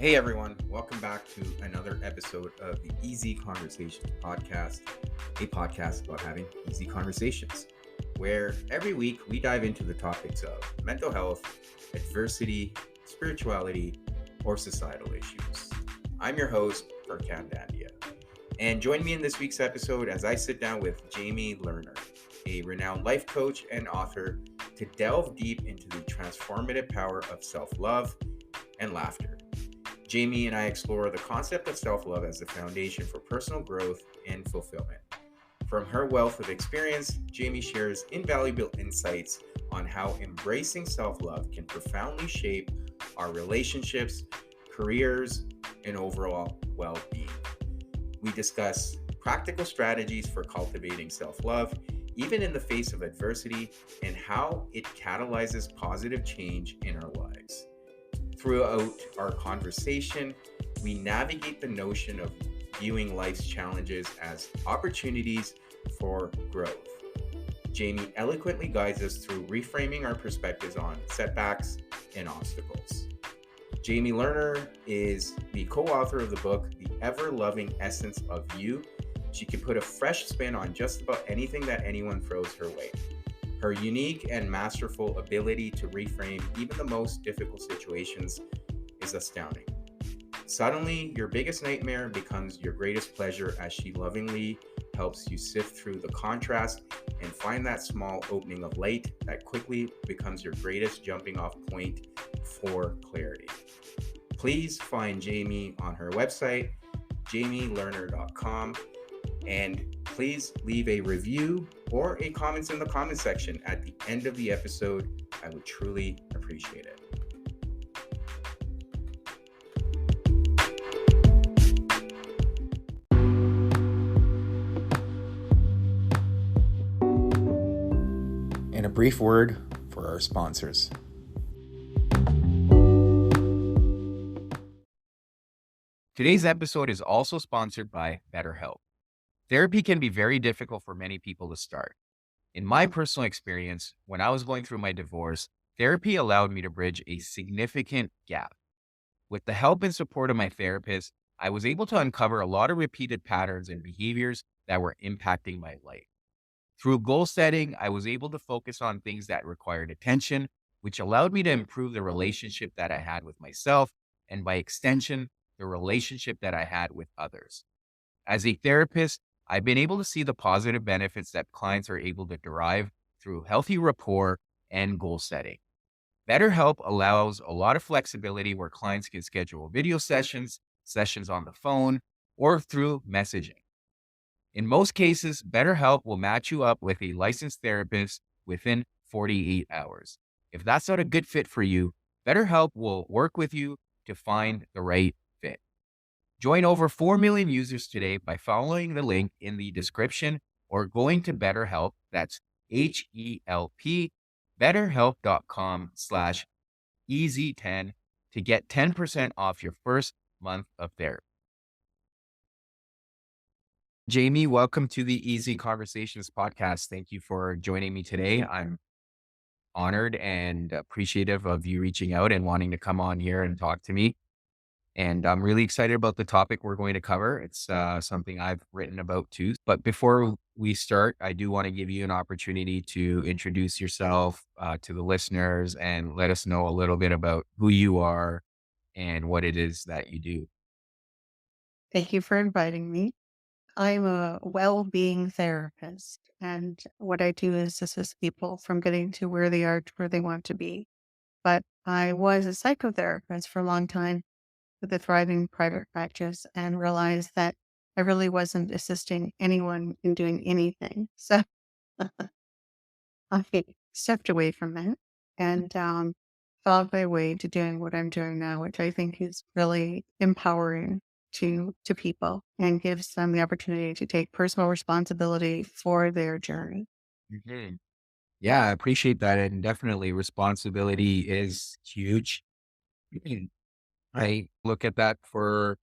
Hey everyone, welcome back to another episode of the Easy Conversations podcast, a podcast about having easy conversations, where every week we dive into the topics of mental health, adversity, spirituality, or societal issues. I'm your host, Furkhan Dandia, and join me in this week's episode as I sit down with Jamie Lerner, a renowned life coach and author, to delve deep into the transformative power of self-love and laughter. Jamie and I explore the concept of self-love as the foundation for personal growth and fulfillment. From her wealth of experience, Jamie shares invaluable insights on how embracing self-love can profoundly shape our relationships, careers, and overall well-being. We discuss practical strategies for cultivating self-love, even in the face of adversity, and how it catalyzes positive change in our lives. Throughout our conversation, we navigate the notion of viewing life's challenges as opportunities for growth. Jamie eloquently guides us through reframing our perspectives on setbacks and obstacles. Jamie Lerner is the co-author of the book, The Ever-Loving Essence of You. She can put a fresh spin on just about anything that anyone throws her way. Her unique and masterful ability to reframe even the most difficult situations is astounding. Suddenly, your biggest nightmare becomes your greatest pleasure as she lovingly helps you sift through the contrast and find that small opening of light that quickly becomes your greatest jumping off point for clarity. Please find Jamie on her website, jamielerner.com, and please leave a review or a comment in the comment section at the end of the episode. I would truly appreciate it. And a brief word for our sponsors. Today's episode is also sponsored by BetterHelp. Therapy can be very difficult for many people to start. In my personal experience, when I was going through my divorce, therapy allowed me to bridge a significant gap. With the help and support of my therapist, I was able to uncover a lot of repeated patterns and behaviors that were impacting my life. Through goal setting, I was able to focus on things that required attention, which allowed me to improve the relationship that I had with myself, and by extension, the relationship that I had with others. As a therapist, I've been able to see the positive benefits that clients are able to derive through healthy rapport and goal setting. BetterHelp allows a lot of flexibility where clients can schedule video sessions, sessions on the phone, or through messaging. In most cases, BetterHelp will match you up with a licensed therapist within 48 hours. If that's not a good fit for you, BetterHelp will work with you to find the right fit. Join over 4 million users today by following the link in the description or going to BetterHelp, that's HELP, betterhelp.com/easy10 to get 10% off your first month of therapy. Jamie, welcome to the Easy Conversations podcast. Thank you for joining me today. I'm honored and appreciative of you reaching out and wanting to come on here and talk to me. And I'm really excited about the topic we're going to cover. It's something I've written about too. But before we start, I do want to give you an opportunity to introduce yourself to the listeners and let us know a little bit about who you are and what it is that you do. Thank you for inviting me. I'm a well-being therapist, and what I do is assist people from getting to where they are to where they want to be. But I was a psychotherapist for a long time with a thriving private practice and realized that I really wasn't assisting anyone in doing anything. So I stepped away from that and found my way to doing what I'm doing now, which I think is really empowering to people and gives them the opportunity to take personal responsibility for their journey. Mhm. Yeah, I appreciate that. And definitely responsibility is huge. I look at that for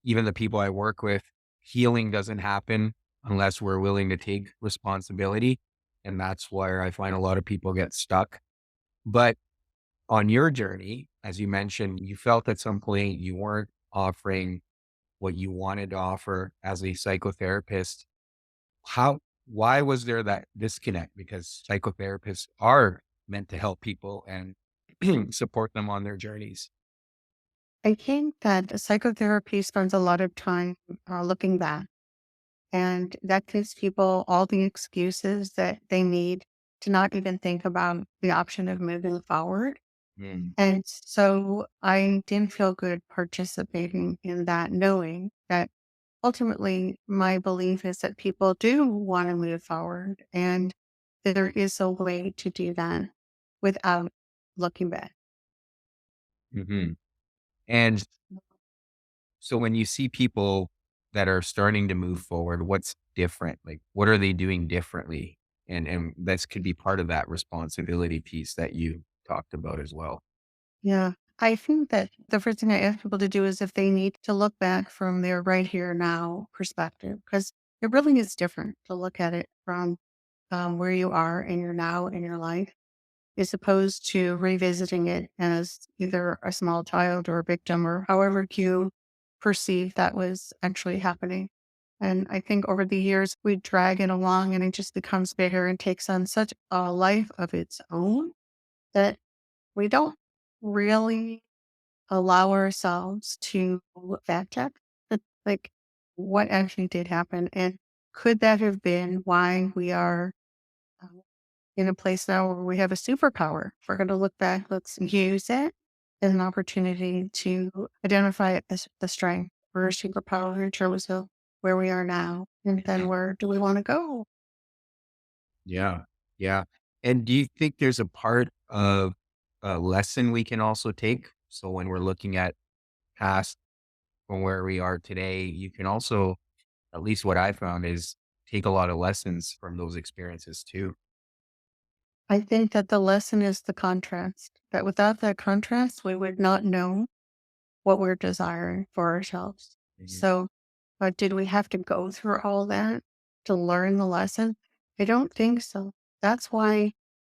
even the people I work with. Healing doesn't happen unless we're willing to take responsibility. And that's where I find a lot of people get stuck. But on your journey, as you mentioned, you felt at some point you weren't offering what you wanted to offer as a psychotherapist. How, why was there that disconnect? Because psychotherapists are meant to help people and support them on their journeys. I think that psychotherapy spends a lot of time looking back, and that gives people all the excuses that they need to not even think about the option of moving forward. Mm. And so I didn't feel good participating in that, knowing that ultimately my belief is that people do want to move forward and that there is a way to do that without looking back. Hmm. And so when you see people that are starting to move forward, what's different? Like, what are they doing differently? And this could be part of that responsibility piece that you talked about as well. Yeah. I think that the first thing I ask people to do is if they need to look back from their right here now perspective, because it really is different to look at it from where you are in your now in your life, as opposed to revisiting it as either a small child or a victim or however you perceive that was actually happening. And I think over the years, we drag it along and it just becomes bigger and takes on such a life of its own that we don't really allow ourselves to fact check like what actually did happen. And could that have been why we are in a place now where we have a superpower? If we're going to look back, let's use it as an opportunity to identify it as the strength or a superpower in terms of where we are now. And then where do we want to go? Yeah. Yeah. And do you think there's a part of a lesson we can also take? So when we're looking at past from where we are today, you can also, at least what I found is take a lot of lessons from those experiences too. I think that the lesson is the contrast, that without that contrast, we would not know what we're desiring for ourselves. Mhm. So, did we have to go through all that to learn the lesson? I don't think so. That's why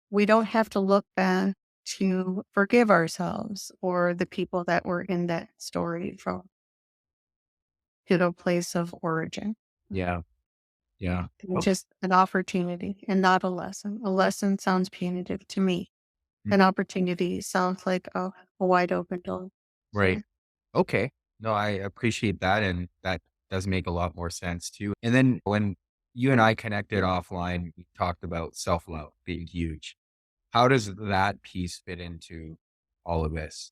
we don't have to look back to forgive ourselves or the people that were in that story from to the place of origin. Yeah. Yeah. It's Okay. just an opportunity and not a lesson. A lesson sounds punitive to me. Mm. An opportunity sounds like a wide open door. Right. So Okay. No, I appreciate that. And that does make a lot more sense too. And then when you and I connected offline, we talked about self love being huge. How does that piece fit into all of this?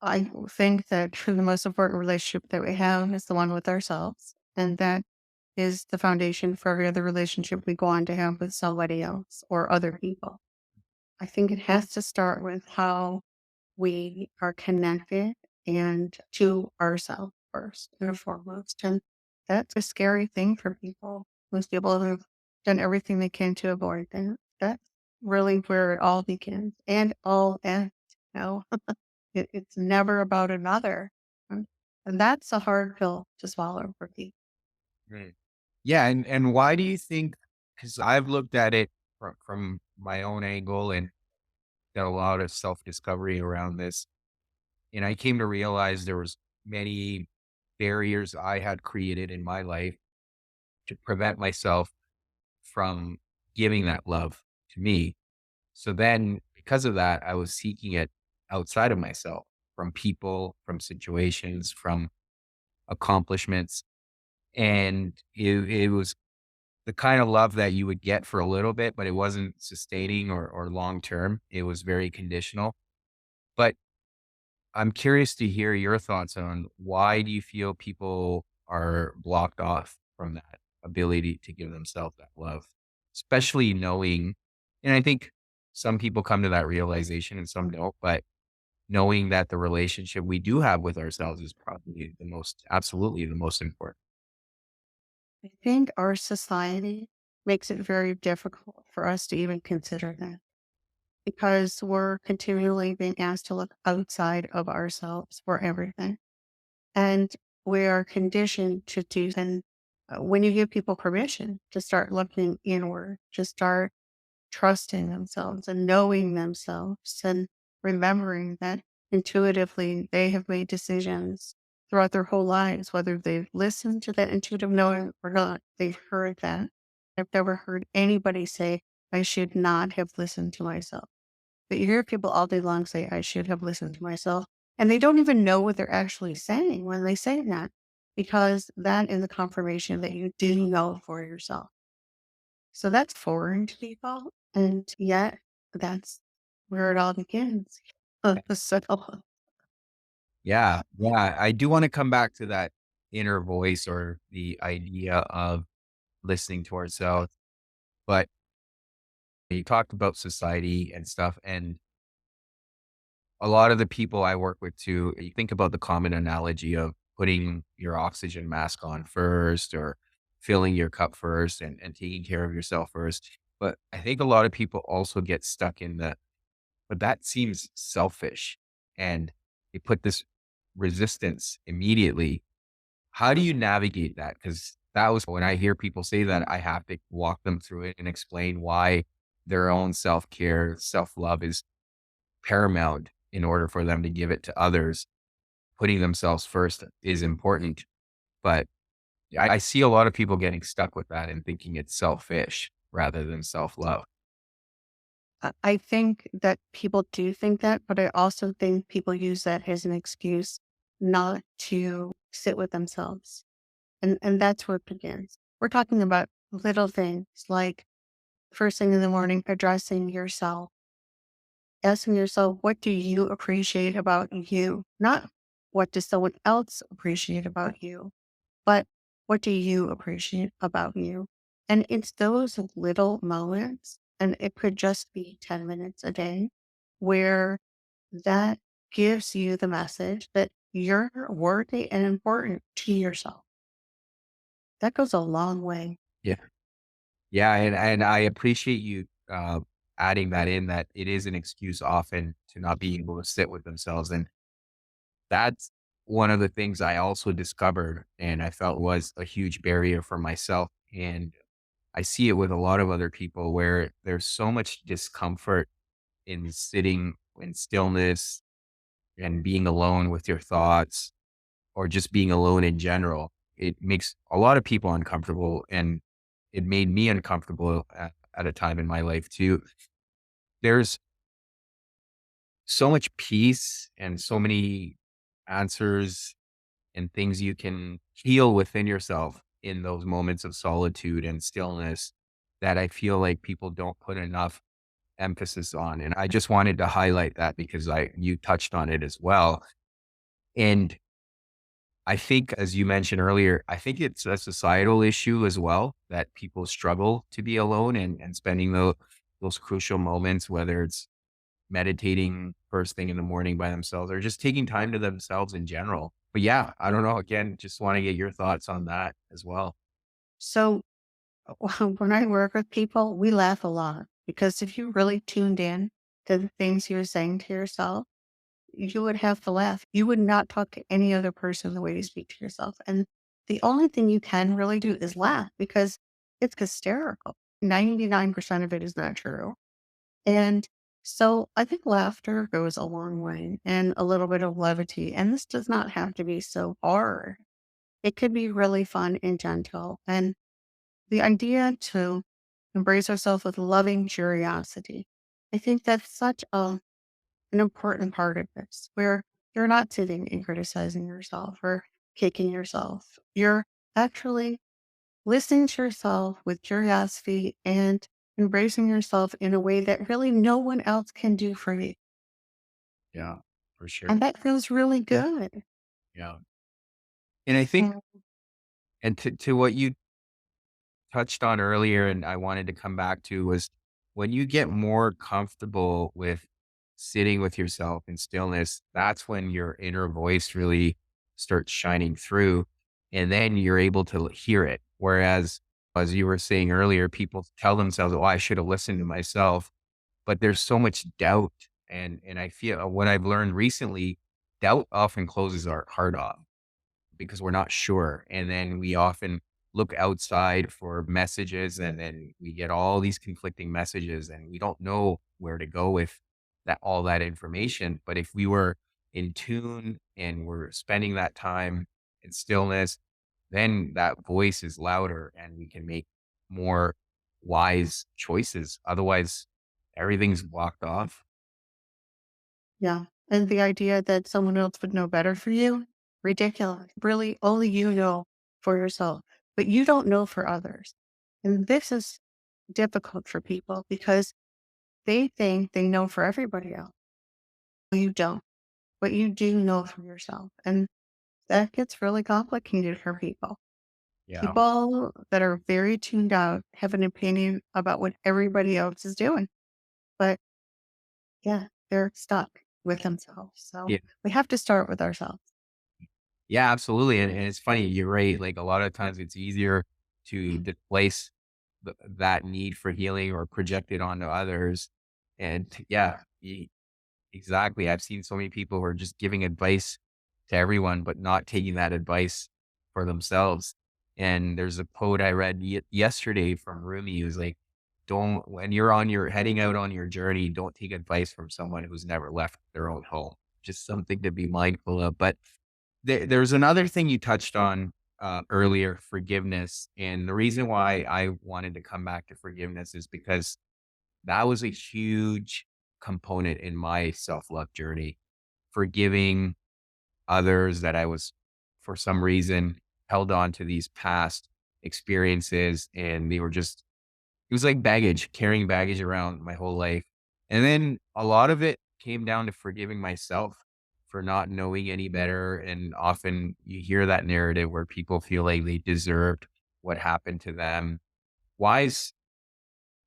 I think that the most important relationship that we have is the one with ourselves. And that is the foundation for every other relationship we go on to have with somebody else or other people. I think it has to start with how we are connected and to ourselves first and foremost. And that's a scary thing for people. Most people have done everything they can to avoid that. That's really where it all begins and all ends. You know, it's never about another. And and that's a hard pill to swallow for people. Right. Yeah. And why do you think? Because I've looked at it from my own angle and done a lot of self discovery around this. And I came to realize there was many barriers I had created in my life to prevent myself from giving that love to me. So then because of that, I was seeking it outside of myself, from people, from situations, from accomplishments. And it was the kind of love that you would get for a little bit, but it wasn't sustaining or long term. It was very conditional. But I'm curious to hear your thoughts on why do you feel people are blocked off from that ability to give themselves that love, especially knowing, and I think some people come to that realization and some don't, but knowing that the relationship we do have with ourselves is probably the most, absolutely the most important. I think our society makes it very difficult for us to even consider that because we're continually being asked to look outside of ourselves for everything. And we are conditioned to do then when you give people permission to start looking inward, to start trusting themselves and knowing themselves and remembering that intuitively they have made decisions throughout their whole lives, whether they've listened to that intuitive knowing or not, they've heard that. I've never heard anybody say, I should not have listened to myself. But you hear people all day long say, I should have listened to myself. And they don't even know what they're actually saying when they say that, because that is the confirmation that you do know for yourself. So that's foreign to people. And yet that's where it all begins. So Yeah. Yeah. I do want to come back to that inner voice or the idea of listening to ourselves. But you talked about society and stuff. And a lot of the people I work with too, you think about the common analogy of putting your oxygen mask on first or filling your cup first and taking care of yourself first. But I think a lot of people also get stuck in the, but that seems selfish. And they put this resistance immediately. How do you navigate that? Because that was when I hear people say that, I have to walk them through it and explain why their own self care, self love is paramount in order for them to give it to others. Putting themselves first is important, but I see a lot of people getting stuck with that and thinking it's selfish rather than self love. I think that people do think that, but I also think people use that as an excuse not to sit with themselves. And that's where it begins. We're talking about little things like first thing in the morning, addressing yourself, asking yourself, what do you appreciate about you? Not what does someone else appreciate about you, but what do you appreciate about you? And it's those little moments, and it could just be 10 minutes a day, where that gives you the message that you're worthy and important to yourself. That goes a long way. Yeah. Yeah. And I appreciate you adding that in, that it is an excuse often to not be able to sit with themselves. And that's one of the things I also discovered and I felt was a huge barrier for myself. And I see it with a lot of other people where there's so much discomfort in sitting in stillness and being alone with your thoughts or just being alone in general. It makes a lot of people uncomfortable and it made me uncomfortable at a time in my life too. There's so much peace and so many answers and things you can heal within yourself in those moments of solitude and stillness that I feel like people don't put enough emphasis on. And I just wanted to highlight that because you touched on it as well. And I think, as you mentioned earlier, I think it's a societal issue as well that people struggle to be alone and spending those crucial moments, whether it's meditating first thing in the morning by themselves or just taking time to themselves in general. But yeah, I don't know. Again, just want to get your thoughts on that as well. So when I work with people, we laugh a lot because if you really tuned in to the things you're saying to yourself, you would have to laugh. You would not talk to any other person the way you speak to yourself. And the only thing you can really do is laugh because it's hysterical. 99% of it is not true. And so I think laughter goes a long way and a little bit of levity. And this does not have to be so hard. It could be really fun and gentle. And the idea to embrace ourselves with loving curiosity. I think that's such an important part of this, where you're not sitting and criticizing yourself or kicking yourself. You're actually listening to yourself with curiosity and embracing yourself in a way that really no one else can do for you. Yeah, for sure. And that feels really good. Yeah. And I think, Mm. and to what you touched on earlier, and I wanted to come back to was when you get more comfortable with sitting with yourself in stillness, that's when your inner voice really starts shining through. And then you're able to hear it. Whereas, as you were saying earlier, people tell themselves, oh, I should have listened to myself. But there's so much doubt. And I feel what I've learned recently, doubt often closes our heart off because we're not sure. And then we often look outside for messages, and then we get all these conflicting messages and we don't know where to go with all that information. But if we were in tune and we're spending that time in stillness, then that voice is louder and we can make more wise choices. Otherwise, everything's blocked off. Yeah. And the idea that someone else would know better for you, ridiculous. Really, only you know for yourself, but you don't know for others. And this is difficult for people because they think they know for everybody else. You don't, but you do know for yourself. And that gets really complicated for people. Yeah. People that are very tuned out have an opinion about what everybody else is doing. But yeah, they're stuck with themselves. So Yeah. we have to start with ourselves. Yeah, absolutely. And it's funny, you're right. Like a lot of times it's easier to displace that need for healing or project it onto others. And yeah, exactly. I've seen so many people who are just giving advice to everyone, but not taking that advice for themselves. And there's a quote I read yesterday from Rumi who's like, don't, when you're on your heading out on your journey, don't take advice from someone who's never left their own home. Just something to be mindful of. But there's another thing you touched on earlier, forgiveness. And the reason why I wanted to come back to forgiveness is because that was a huge component in my self-love journey. Forgiving others that I was, for some reason, held on to these past experiences, and they were just it was like baggage, carrying baggage around my whole life. And then a lot of it came down to forgiving myself for not knowing any better. And often you hear that narrative where people feel like they deserved what happened to them. Why is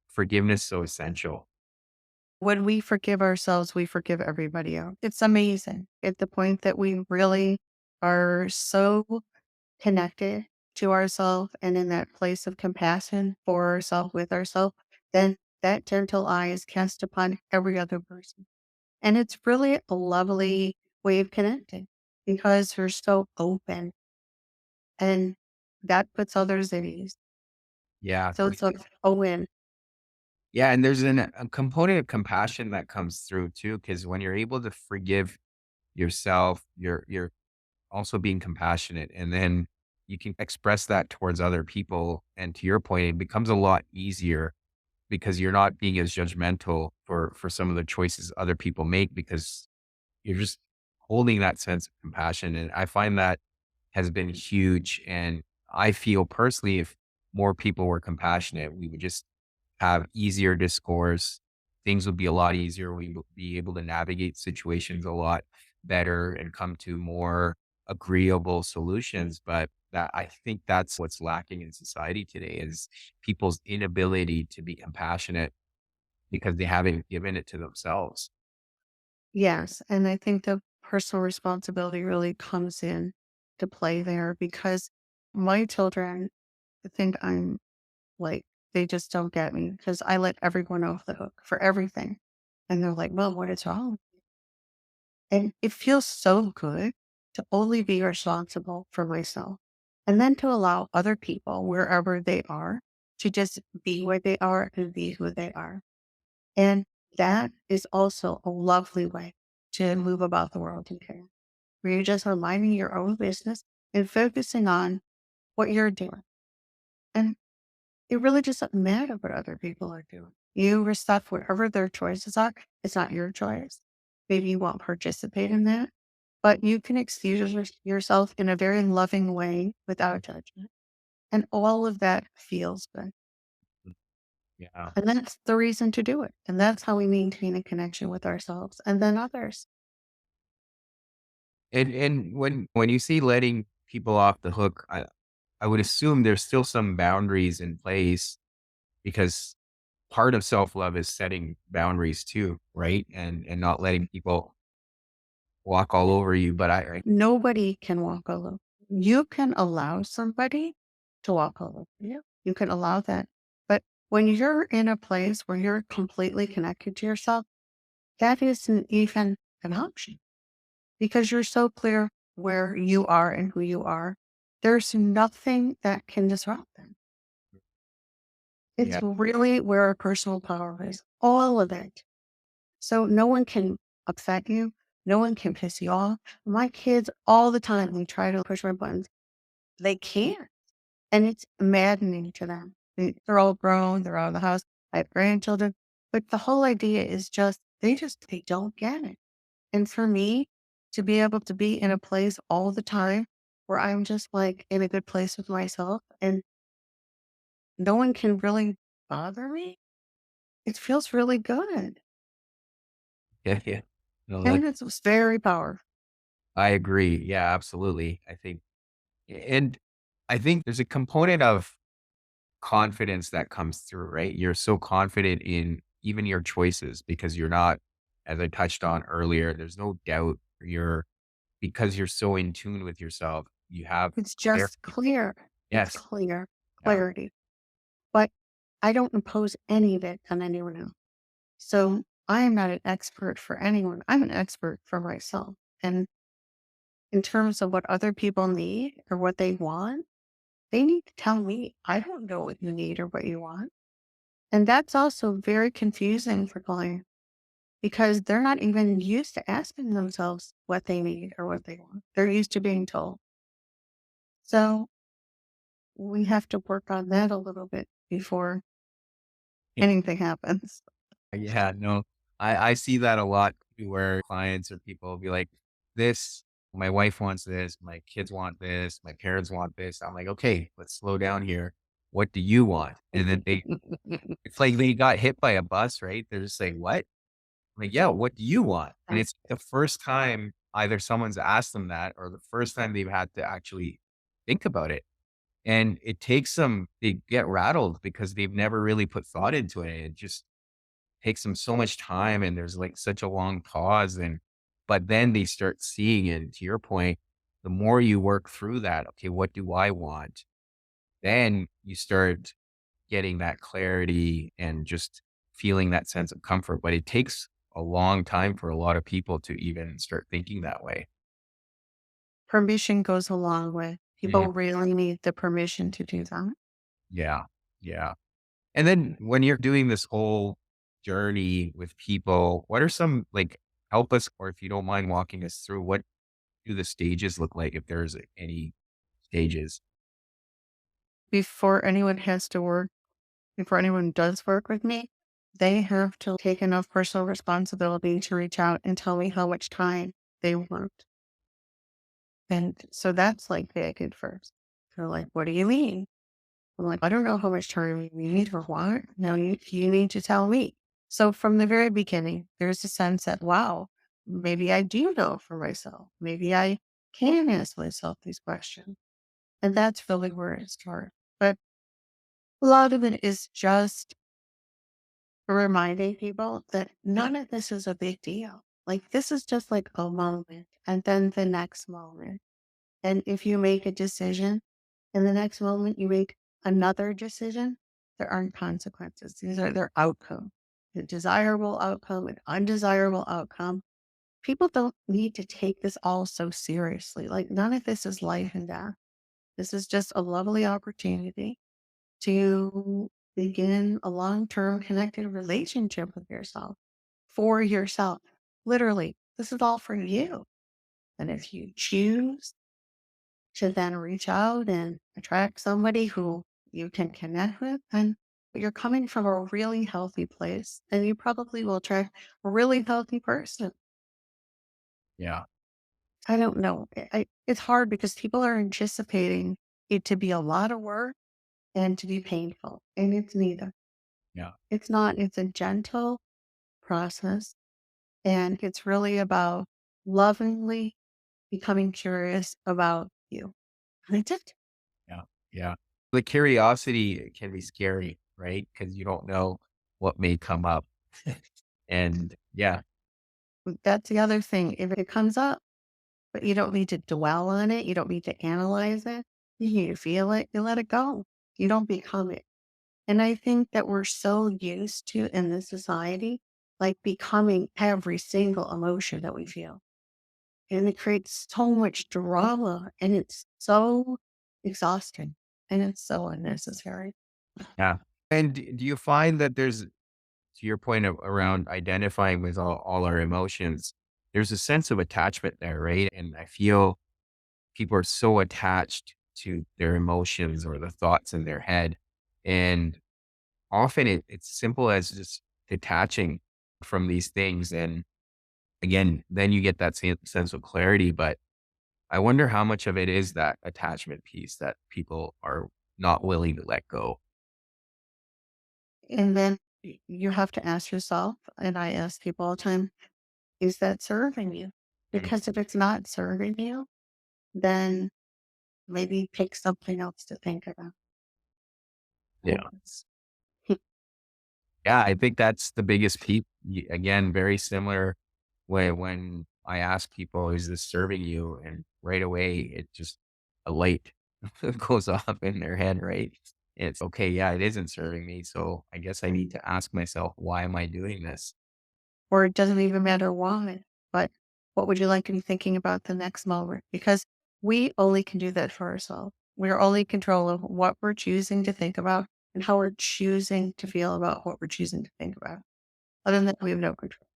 forgiveness so essential? When we forgive ourselves, we forgive everybody else. It's amazing at the point that we really are so connected to ourselves and in that place of compassion for ourselves, with ourselves, then that gentle eye is cast upon every other person. And it's really a lovely way of connecting because we're so open and that puts others at ease. Yeah. So it's a win. Yeah. And there's a component of compassion that comes through too, because when you're able to forgive yourself, you're also being compassionate, and then you can express that towards other people. And to your point, it becomes a lot easier because you're not being as judgmental for some of the choices other people make, because you're just holding that sense of compassion. And I find that has been huge. And I feel personally, if more people were compassionate, we would just have easier discourse. Things would be a lot easier. We would be able to navigate situations a lot better and come to more agreeable solutions. But that I think that's what's lacking in society today is people's inability to be compassionate because they haven't given it to themselves. Yes. And I think the personal responsibility really comes in to play there because my children think I'm like, they just don't get me because I let everyone off the hook for everything. And they're like, well, what is wrong? And it feels so good to only be responsible for myself and then to allow other people, wherever they are, to just be where they are and be who they are. And that is also a lovely way to move about the world and care, where you're just minding your own business and focusing on what you're doing. And it really doesn't matter what other people are doing. You respect whatever their choices are. It's not your choice. Maybe you won't participate in that, but you can excuse yourself in a very loving way without judgment. And all of that feels good. Yeah. And that's the reason to do it. And that's how we maintain a connection with ourselves and then others. And when you see letting people off the hook, I would assume there's still some boundaries in place, because part of self-love is setting boundaries too, right? And not letting people walk all over you. But I Nobody can walk alone. You can allow somebody to walk all over you. You can allow that. But when you're in a place where you're completely connected to yourself, that isn't even an option because you're so clear where you are and who you are. there's nothing that can disrupt them. Yeah. It's really where our personal power is, all of it. So no one can upset you. No one can piss you off. My kids all the time, they try to push my buttons. They can't. And it's maddening to them. They're all grown. They're out of the house. I have grandchildren. But the whole idea is just, they don't get it. And for me to be able to be in a place all the time where I'm just like in a good place with myself and no one can really bother me, it feels really good. Yeah. Yeah. No, And it's very powerful. I agree. Yeah, absolutely. And I think there's a component of confidence that comes through, right? You're so confident in even your choices because you're not, as I touched on earlier, there's no doubt because you're so in tune with yourself. You have It's clarity. just clear. It's Yes. clear, Yeah. clarity. But I don't impose any of it on anyone else. So I am not an expert for anyone. I'm an expert for myself. And in terms of what other people need or what they want, they need to tell me. I don't know what you need or what you want. And that's also very confusing for clients because they're not even used to asking themselves what they need or what they want. They're used to being told. So we have to work on that a little bit before anything happens. Yeah, no, I see that a lot too, where clients or people will be like, this, my wife wants this, my kids want this, my parents want this. I'm like, okay, let's slow down here. What do you want? And then it's like they got hit by a bus, right? They're just like, what? I'm like, yeah, what do you want? And it's the first time either someone's asked them that or the first time they've had to actually think about it. And it takes them, they get rattled because they've never really put thought into it. It just takes them so much time and there's like such a long pause but then they start seeing it. And to your point, the more you work through that, okay, what do I want? Then you start getting that clarity and just feeling that sense of comfort. But it takes a long time for a lot of people to even start thinking that way. Permission goes a long way. Mhm. People really need the permission to do that. Yeah. Yeah. And then when you're doing this whole journey with people, what are some like help us, or if you don't mind walking us through, what do the stages look like if there's any stages? Before anyone has to work, before anyone does work with me, they have to take enough personal responsibility to reach out and tell me how much time they want. And so that's like big at first. They're like, what do you mean? I'm like, I don't know how much time you need or what. No, you need to tell me. So from the very beginning, there's a sense that, wow, maybe I do know for myself. Maybe I can ask myself these questions. And that's really where it starts. But a lot of it is just reminding people that none of this is a big deal. Like this is just like a moment and then the next moment. And if you make a decision in the next moment, you make another decision, there aren't consequences. These are their outcome. A desirable outcome, an undesirable outcome. People don't need to take this all so seriously. Like none of this is life and death. This is just a lovely opportunity to begin a long-term connected relationship with yourself for yourself. Literally, this is all for you. And if you choose to then reach out and attract somebody who you can connect with, and you're coming from a really healthy place, and you probably will attract a really healthy person. Yeah. I don't know. It's hard because people are anticipating it to be a lot of work and to be painful, and it's neither. Yeah. It's not. It's a gentle process, and it's really about lovingly becoming curious about you. That's it. Yeah. Yeah. The curiosity can be scary, right? Because you don't know what may come up. And yeah. That's the other thing. If it comes up, but you don't need to dwell on it, you don't need to analyze it. You need to feel it, you let it go. You don't become it. And I think that we're so used to in this society, like becoming every single emotion that we feel. And it creates so much drama. And it's so exhausting and it's so unnecessary. Yeah. And do you find that there's, to your point of around identifying with all our emotions, there's a sense of attachment there, right? And I feel people are so attached to their emotions or the thoughts in their head. And often it's simple as just detaching from these things. And again, then you get that sense of clarity. But I wonder how much of it is that attachment piece that people are not willing to let go. And then you have to ask yourself, and I ask people all the time, is that serving you? Mm. Because if it's not serving you, then maybe pick something else to think about. Yeah. Yes. Yeah, I think that's the biggest piece. Again, very similar way when I ask people, is this serving you? And right away, it just a light goes off in their head, right? It's okay. Yeah, it isn't serving me. So I guess I need to ask myself, why am I doing this? Or it doesn't even matter why, but what would you like to be thinking about the next moment? Because we only can do that for ourselves. We're only in control of what we're choosing to think about and how we're choosing to feel about what we're choosing to think about. Other than that, we have no control.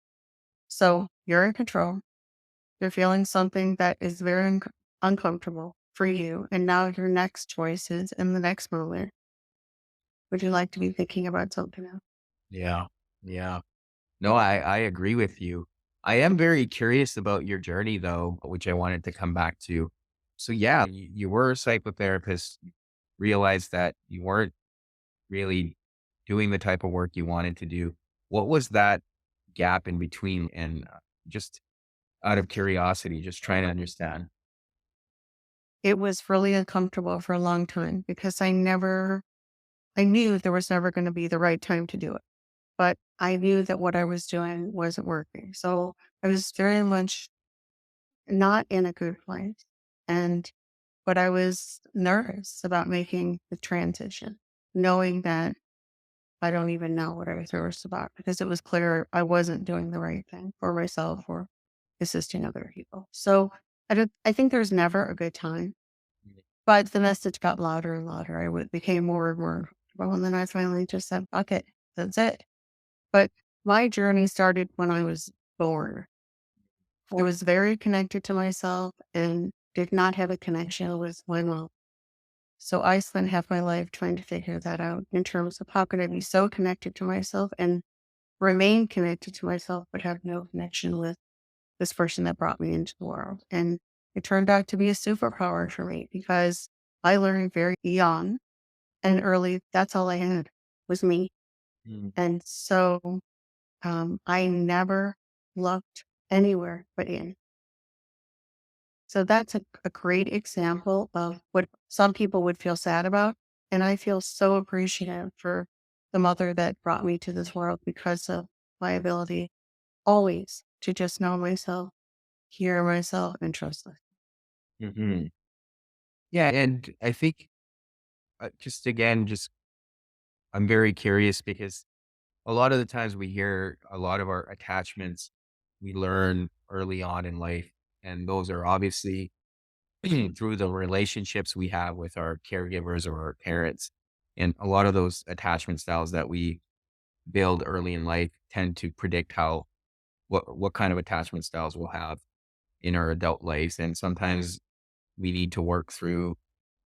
So you're in control. You're feeling something that is very uncomfortable for you. And now your next choice is in the next moment. Would you like to be thinking about something else? Yeah. Yeah. No, I agree with you. I am very curious about your journey though, which I wanted to come back to. So yeah, you were a psychotherapist, realized that you weren't really doing the type of work you wanted to do. What was that gap in between? And just out of curiosity, just trying to understand. It was really uncomfortable for a long time because I knew there was never going to be the right time to do it, but I knew that what I was doing wasn't working. So I was very much not in a good place. And, but I was nervous about making the transition, knowing that I don't even know what I was nervous about because it was clear I wasn't doing the right thing for myself or assisting other people. So I think there's never a good time, but the message got louder and louder. Became more and more comfortable. And then I finally just said, fuck it. That's it. But my journey started when I was born. I was very connected to myself and did not have a connection with my mom. So I spent half my life trying to figure that out in terms of how could I be so connected to myself and remain connected to myself, but have no connection with this person that brought me into the world. And it turned out to be a superpower for me because I learned very young and early that's all I had was me. Mm. And so I never looked anywhere but in. So that's a great example of what some people would feel sad about. And I feel so appreciative for the mother that brought me to this world because of my ability always to just know myself, hear myself, and trust myself. Hmm. Yeah. And I think just again, just I'm very curious because a lot of the times we hear a lot of our attachments we learn early on in life. And those are obviously through the relationships we have with our caregivers or our parents. And a lot of those attachment styles that we build early in life tend to predict how what kind of attachment styles we'll have in our adult lives. And sometimes we need to work through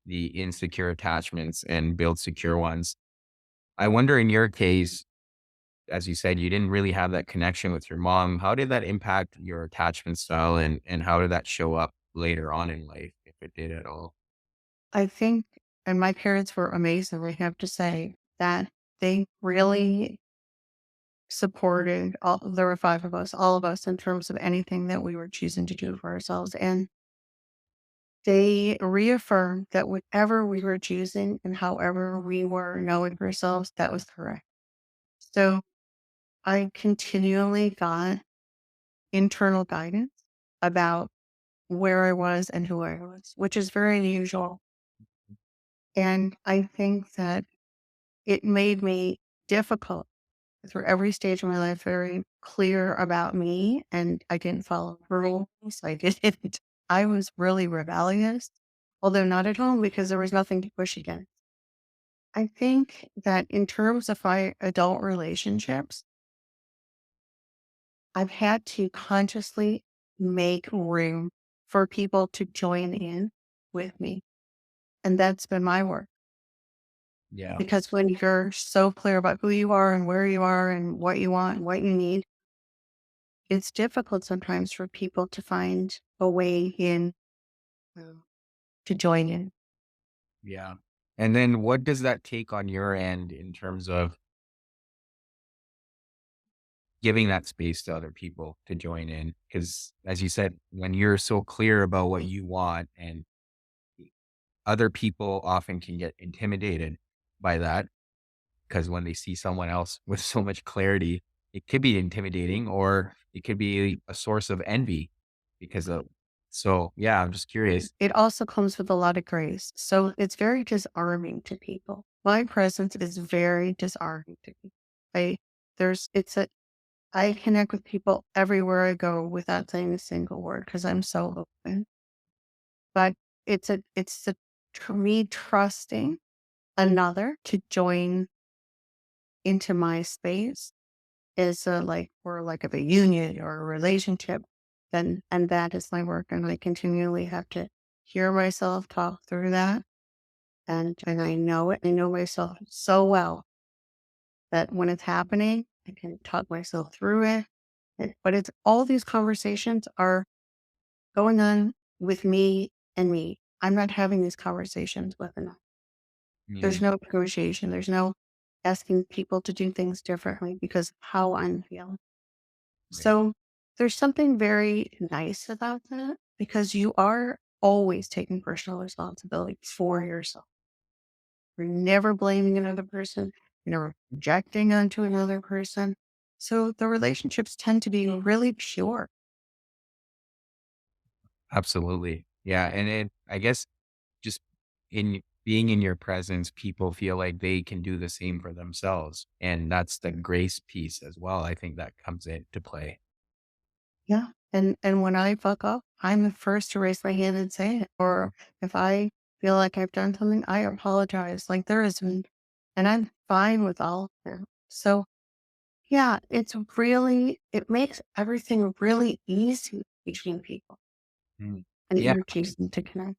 the insecure attachments and build secure ones. I wonder in your case, as you said, you didn't really have that connection with your mom. How did that impact your attachment style and how did that show up later on in life, if it did at all? I think, and my parents were amazing, I have to say, that they really supported all, there were five of us, all of us, in terms of anything that we were choosing to do for ourselves. And they reaffirmed that whatever we were choosing and however we were knowing ourselves, that was correct. So I continually got internal guidance about where I was and who I was, which is very unusual. And I think that it made me difficult through every stage of my life, very clear about me. And I didn't follow rules. I didn't, I was really rebellious, although not at home because there was nothing to push against. I think that in terms of my adult relationships, I've had to consciously make room for people to join in with me. And that's been my work. Yeah. Because when you're so clear about who you are and where you are and what you want and what you need, it's difficult sometimes for people to find a way in um, to join in. Yeah. And then what does that take on your end in terms of giving that space to other people to join in? Because as you said, when you're so clear about what you want and other people often can get intimidated by that because when they see someone else with so much clarity, it could be intimidating or it could be a source of envy because of, so yeah, I'm just curious. It also comes with a lot of grace. So it's very disarming to people. My presence is very disarming to people. I there's it's a I connect with people everywhere I go without saying a single word because I'm so open. But me trusting another to join into my space is like we're like of a union or a relationship. Then and that is my work, and I continually have to hear myself talk through that, and I know it. I know myself so well that when it's happening, I can talk myself through it. But it's all these conversations are going on with me and me. I'm not having these conversations with another. There's Mm, no negotiation. There's no asking people to do things differently because of how I'm feeling. right. So there's something very nice about that because you are always taking personal responsibility for yourself. You're never blaming another person. You're never projecting onto another person. So the relationships tend to be really pure. Absolutely. Yeah. And I guess just in being in your presence, people feel like they can do the same for themselves. And that's the grace piece as well. I think that comes into play. Yeah. And when I fuck up, I'm the first to raise my hand and say it. Or if I feel like I've done something, I apologize. Like there is, and I'm fine with all of that. So yeah, it makes everything really easy between people Mm. and Yeah. you're choosing to connect.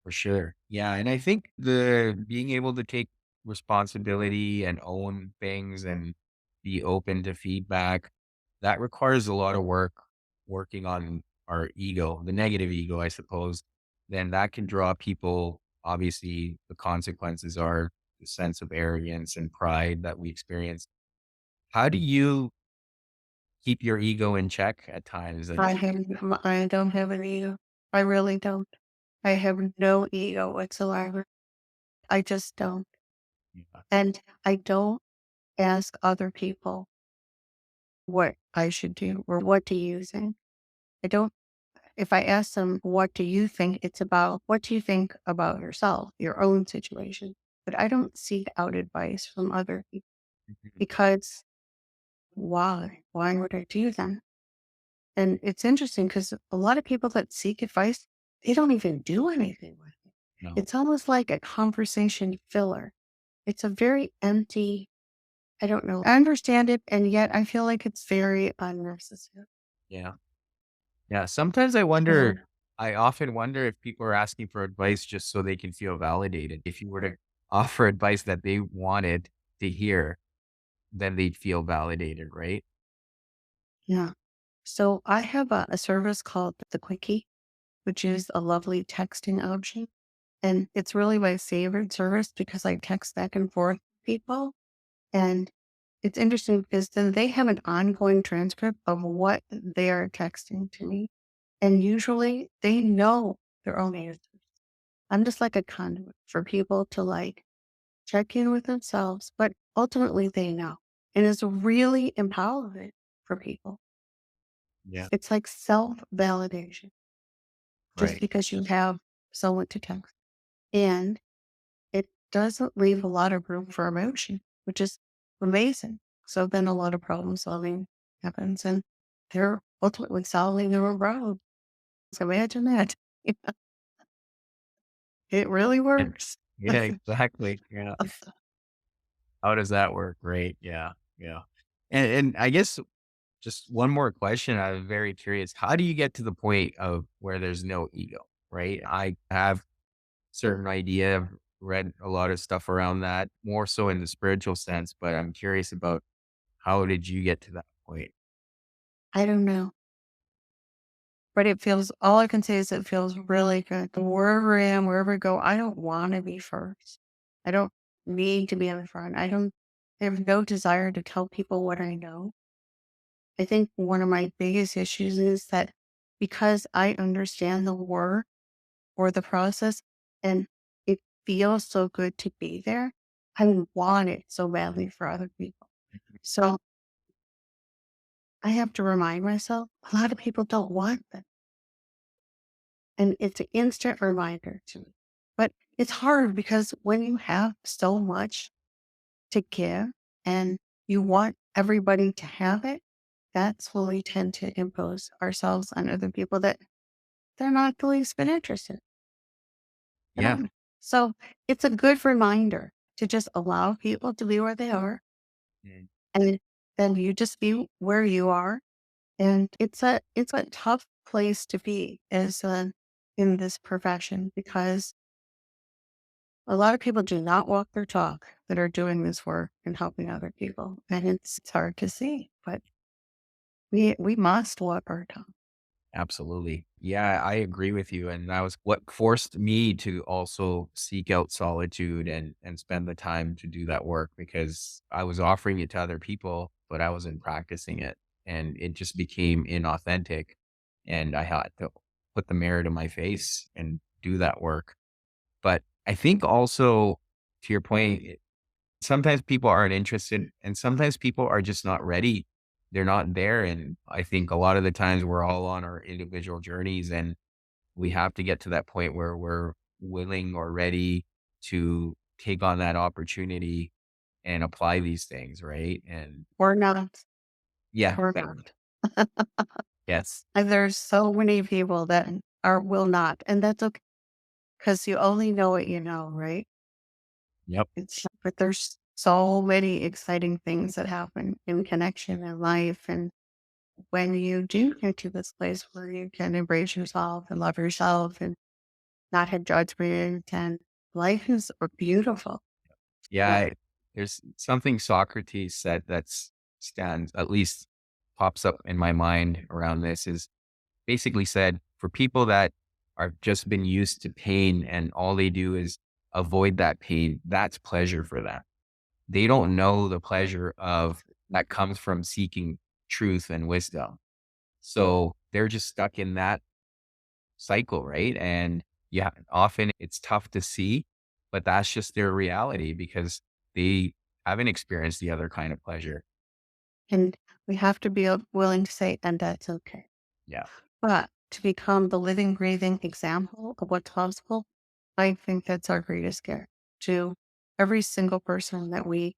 For sure. Yeah. And I think the being able to take responsibility and own things and be open to feedback, that requires a lot of work working on our ego, the negative ego, I suppose. Then that can draw people. Obviously, the consequences are the sense of arrogance and pride that we experience. How do you keep your ego in check at times? And I don't have an ego. I really don't. I have no ego whatsoever. I just don't. yeah. And I don't ask other people what I should do or what do you think. I don't If I ask them, what do you think? It's about what do you think about yourself, your own situation? But I don't seek out advice from other people Mhm. because why? Why would I do that? And it's interesting because a lot of people that seek advice, they don't even do anything with it. No. It's almost like a conversation filler. It's a very empty, I don't know. I understand it, and yet I feel like it's very unnecessary. Yeah. Yeah, sometimes So, I often wonder if people are asking for advice just so they can feel validated. If you were to offer advice that they wanted to hear, then they'd feel validated, right? yeah. So I have a service called the Quickie, which is a lovely texting option. And it's really my favorite service because I text back and forth with people. And it's interesting because then they have an ongoing transcript of what they are texting to me. And usually they know their own answers. I'm just like a conduit for people to like check in with themselves, but ultimately they know. And it's really empowering for people. Yeah. It's like self validation just Right. because you have someone to text. And it doesn't leave a lot of room for emotion, which is amazing. So then a lot of problem solving happens and they're ultimately solving their own problem. So imagine that. It really And works. yeah, exactly. Yeah. How does that work? Right. Yeah. Yeah. And I guess just one more question. I'm very curious. How do you get to the point of where there's no ego? Right. I have certain idea. I've read a lot of stuff around that, more so in the spiritual sense, but I'm curious about how did you get to that point? I don't know. But it feels all I can say is it feels really good. Wherever I am, wherever I go, I don't want to be first. I don't need to be in the front. I have no desire to tell people what I know. I think one of my biggest issues is that because I understand the work or the process and it feels so good to be there, I want it so badly for other people. So I have to remind myself a lot of people don't want that. And it's an instant reminder to me. But it's hard because when you have so much to give and you want everybody to have it, that's when we tend to impose ourselves on other people that they're not the least bit interested. They Yeah. don't. So it's a good reminder to just allow people to be where they are Mm. and then you just be where you are. And it's a tough place to be as in this profession because a lot of people do not walk their talk that are doing this work and helping other people. And it's hard to see, but we must walk our talk. Absolutely. Yeah, I agree with you. And that was what forced me to also seek out solitude and spend the time to do that work because I was offering it to other people, but I wasn't practicing it. And it just became inauthentic. And I had to put the mirror to my face and do that work. But I think also to your point, sometimes people aren't interested and sometimes people are just not ready. They're not there. And I think a lot of the times we're all on our individual journeys and we have to get to that point where we're willing or ready to take on that opportunity and apply these things. Right. And We're not. yeah, We're not. yes. And there's so many people that are will not. And that's okay because you only know what you know, right? Yep. But there's so many exciting things that happen in connection in life. And when you do get to this place where you can embrace yourself and love yourself and not have judgment and life is beautiful. Yeah. Yeah. There's something Socrates said that's stands, at least pops up in my mind around this is basically said for people that are just been used to pain and all they do is avoid that pain, that's pleasure for them. They don't know the pleasure of that comes from seeking truth and wisdom. So they're just stuck in that cycle, right? And yeah, often it's tough to see, but that's just their reality because they haven't experienced the other kind of pleasure. And we have to be willing to say, and that's okay. Yeah. But to become the living, breathing example of what's possible, I think that's our greatest gift to every single person that we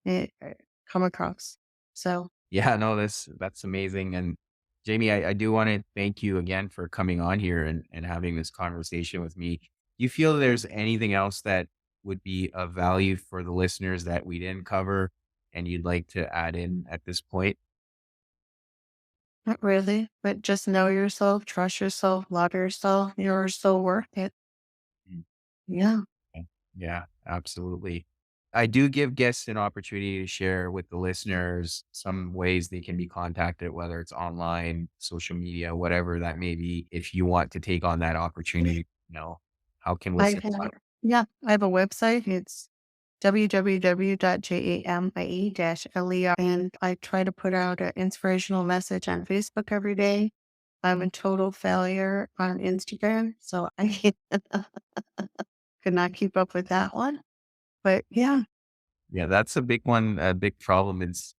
come across. So Yeah, no, that's amazing. And Jamie, I do want to thank you again for coming on here and having this conversation with me. Do you feel there's anything else that would be of value for the listeners that we didn't cover and you'd like to add in at this point? not really, but just know yourself, trust yourself, love yourself. You're so worth it. Mm. Yeah. Okay. Yeah, absolutely. I do give guests an opportunity to share with the listeners some ways they can be contacted, whether it's online, social media, whatever that may be. If you want to take on that opportunity, how can I listeners have, find? yeah, I have a website. It's www.jamie-ler. And I try to put out an inspirational message on Facebook every day. I'm a total failure on Instagram, so I could not keep up with that one. But yeah, Yeah, that's a big one. A big problem is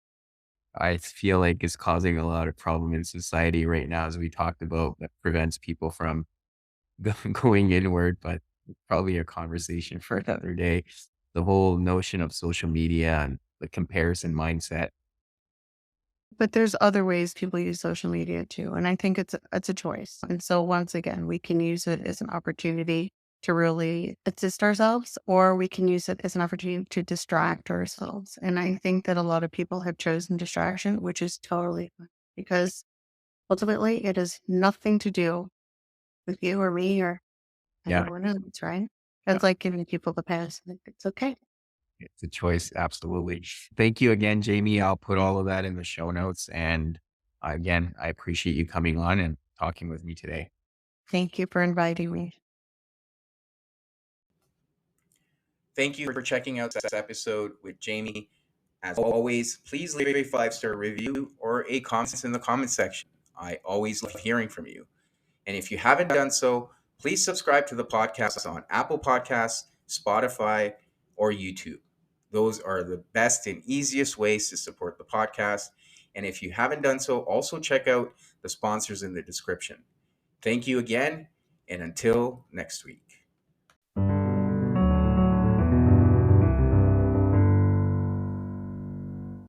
I feel like is causing a lot of problem in society right now, as we talked about, that prevents people from going inward, but probably a conversation for another day. The whole notion of social media and the comparison mindset. but there's other ways people use social media too, and I think it's a choice. And so once again, we can use it as an opportunity to really assist ourselves, or we can use it as an opportunity to distract ourselves. And I think that a lot of people have chosen distraction, which is totally fine because ultimately it has nothing to do with you or me or Yeah. anyone else, right? Yeah. It's like giving people the pass. It's okay. It's a choice. Absolutely. Thank you again, Jamie. I'll put all of that in the show notes. And again, I appreciate you coming on and talking with me today. Thank you for inviting me. Thank you for checking out this episode with Jamie. As always, please leave a 5-star review or a comment in the comment section. I always love hearing from you. And if you haven't done so, please subscribe to the podcast on Apple Podcasts, Spotify, or YouTube. Those are the best and easiest ways to support the podcast. And if you haven't done so, also check out the sponsors in the description. Thank you again, and until next week.